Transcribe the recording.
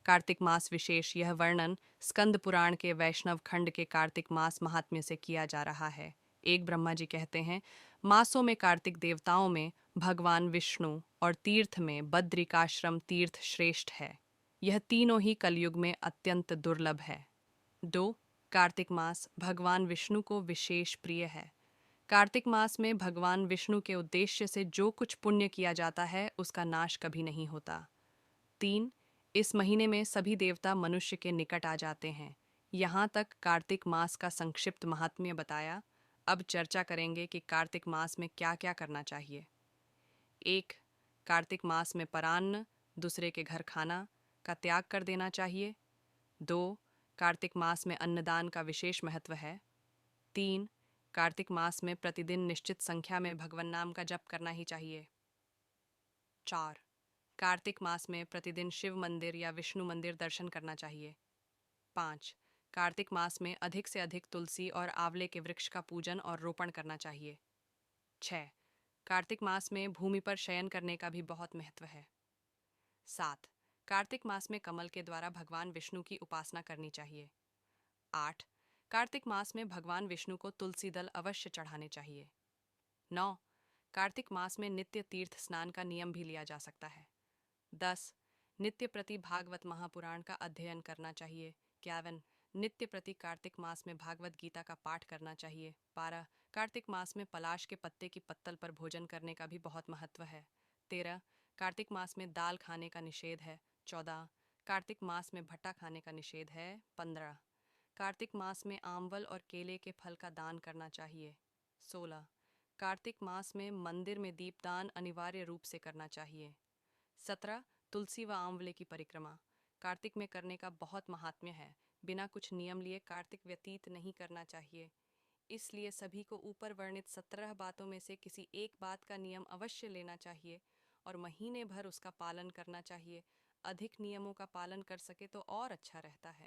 कार्तिक मास विशेष यह वर्णन स्कंद पुराण के वैष्णव खंड के कार्तिक मास महात्म्य से किया जा रहा है। एक ब्रह्मा जी कहते हैं, मासों में कार्तिक देवताओं में भगवान विष्णु और तीर्थ में बद्रिकाश्रम तीर्थ श्रेष्ठ है। यह तीनों ही कलयुग में अत्यंत दुर्लभ है। 2. कार्तिक मास भगवान विष्णु को विशेष प्रिय है। कार्तिक मास में भगवान विष्णु के उद्देश्य से जो कुछ पुण्य किया जाता है उसका नाश कभी नहीं होता। 3. इस महीने में सभी देवता मनुष्य के निकट आ जाते हैं। यहाँ तक कार्तिक मास का संक्षिप्त महात्म्य बताया। अब चर्चा करेंगे कि कार्तिक मास में क्या क्या करना चाहिए। 1. कार्तिक मास में परान्न, दूसरे के घर खाना का त्याग कर देना चाहिए। 2. कार्तिक मास में अन्नदान का विशेष महत्व है। 3. कार्तिक मास में प्रतिदिन निश्चित संख्या में भगवन नाम का जप करना ही चाहिए। 4. कार्तिक मास में प्रतिदिन शिव मंदिर या विष्णु मंदिर दर्शन करना चाहिए। 5. कार्तिक मास में अधिक से अधिक तुलसी और आंवले के वृक्ष का पूजन और रोपण करना चाहिए। 6. कार्तिक मास में भूमि पर शयन करने का भी बहुत महत्व है। 7. कार्तिक मास में कमल के द्वारा भगवान विष्णु की उपासना करनी चाहिए। 8. कार्तिक मास में भगवान विष्णु को तुलसी दल अवश्य चढ़ाने चाहिए। 9. कार्तिक मास में नित्य तीर्थ स्नान का नियम भी लिया जा सकता है। 10. नित्य प्रति भागवत महापुराण का अध्ययन करना चाहिए। 11. नित्य प्रति कार्तिक मास में भागवत गीता का पाठ करना चाहिए। 12. कार्तिक मास में पलाश के पत्ते की पत्तल पर भोजन करने का भी बहुत महत्व है। 13. कार्तिक मास में दाल खाने का निषेध है। 14. कार्तिक मास में भट्टा खाने का निषेध है। 15. कार्तिक मास में आंवल और केले के फल का दान करना चाहिए। 16. कार्तिक मास में मंदिर में दीपदान अनिवार्य रूप से करना चाहिए। 17. तुलसी व आंवले की परिक्रमा कार्तिक में करने का बहुत महात्म्य है। बिना कुछ नियम लिए कार्तिक व्यतीत नहीं करना चाहिए। इसलिए सभी को ऊपर वर्णित 17 बातों में से किसी एक बात का नियम अवश्य लेना चाहिए और महीने भर उसका पालन करना चाहिए। अधिक नियमों का पालन कर सके तो और अच्छा रहता है।